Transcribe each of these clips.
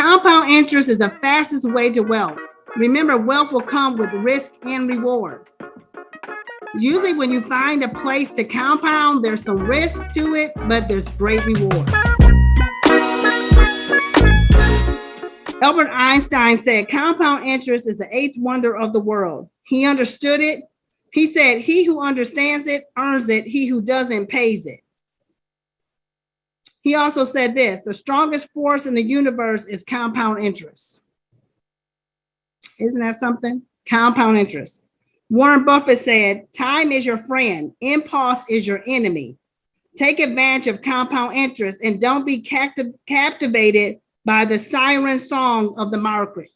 Compound interest is the fastest way to wealth. Remember, wealth will come with risk and reward. Usually when you find a place to compound, there's some risk to it, but there's great reward. Albert Einstein said, compound interest is the eighth wonder of the world. He understood it. He said, he who understands it earns it. He who doesn't pays it. He also said this, the strongest force in the universe is compound interest. Isn't that something? Compound interest. Warren Buffett said, time is your friend. Impulse is your enemy. Take advantage of compound interest and don't be captivated by the siren song of the market.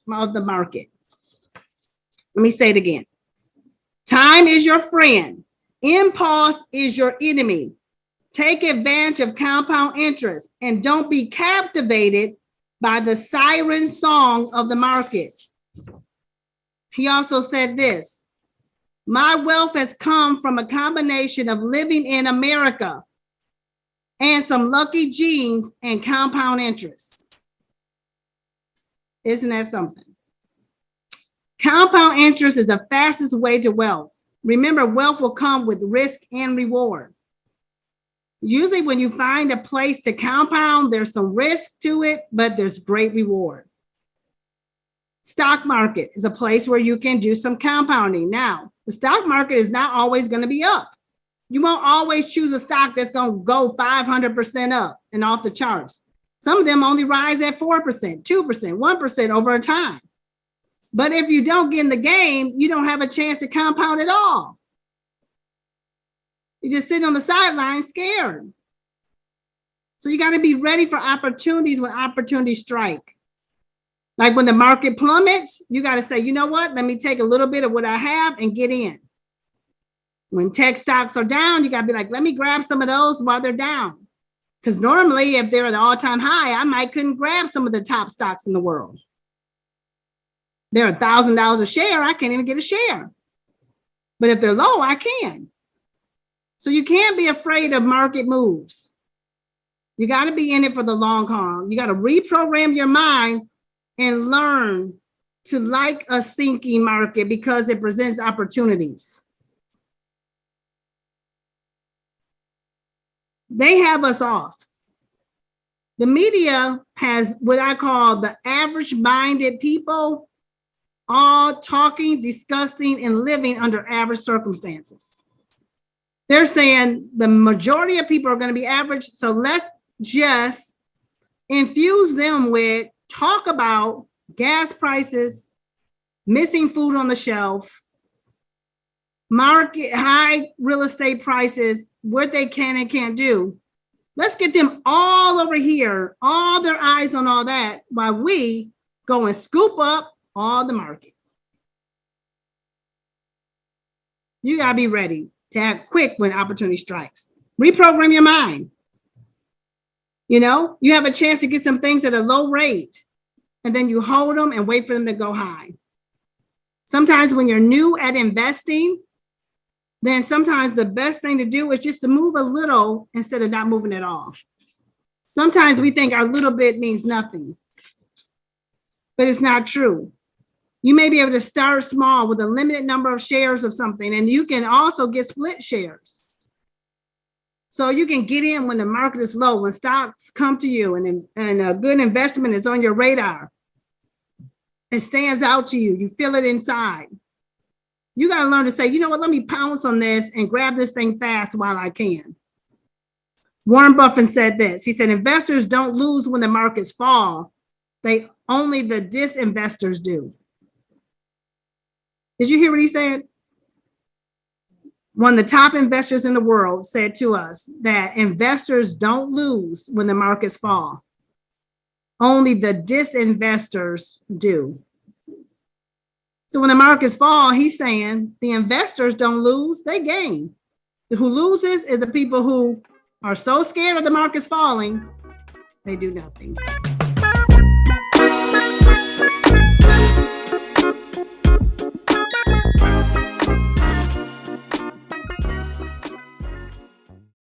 Let me say it again. Time is your friend. Impulse is your enemy. Take advantage of compound interest and don't be captivated by the siren song of the market. He also said this, my wealth has come from a combination of living in America and some lucky genes and compound interest. Isn't that something? Compound interest is the fastest way to wealth. Remember, wealth will come with risk and reward. Usually when you find a place to compound, there's some risk to it, but there's great reward. Stock market is a place where you can do some compounding. Now, the stock market is not always going to be up. You won't always choose a stock that's going to go 500% up and off the charts. Some of them only rise at 4%, 2%, 1% over a time. But if you don't get in the game, you don't have a chance to compound at all. You're just sitting on the sidelines scared. So you got to be ready for opportunities when opportunities strike. Like when the market plummets, you got to say, you know what? Let me take a little bit of what I have and get in. When tech stocks are down, you got to be like, let me grab some of those while they're down. Because normally if they're at an all-time high, I couldn't grab some of the top stocks in the world. They're $1,000 a share. I can't even get a share. But if they're low, I can. So you can't be afraid of market moves. You got to be in it for the long haul. You got to reprogram your mind and learn to like a sinking market because it presents opportunities. They have us off. The media has what I call the average-minded people all talking, discussing, and living under average circumstances. They're saying the majority of people are going to be average, so let's just infuse them with talk about gas prices, missing food on the shelf, market high real estate prices, what they can and can't do. Let's get them all over here, all their eyes on all that, while we go and scoop up all the market. You got to be ready to act quick when opportunity strikes. Reprogram your mind. You know, you have a chance to get some things at a low rate, and then you hold them and wait for them to go high. Sometimes when you're new at investing, then sometimes the best thing to do is just to move a little instead of not moving at all. Sometimes we think our little bit means nothing, but it's not true. You may be able to start small with a limited number of shares of something, and you can also get split shares. So you can get in when the market is low, when stocks come to you and a good investment is on your radar. It stands out to you. You feel it inside. You got to learn to say, you know what, let me pounce on this and grab this thing fast while I can. Warren Buffett said this. He said, investors don't lose when the markets fall. Only the disinvestors do. Did you hear what he said? One of the top investors in the world said to us that investors don't lose when the markets fall. Only the disinvestors do. So when the markets fall, he's saying the investors don't lose, they gain. Who loses is the people who are so scared of the markets falling, they do nothing.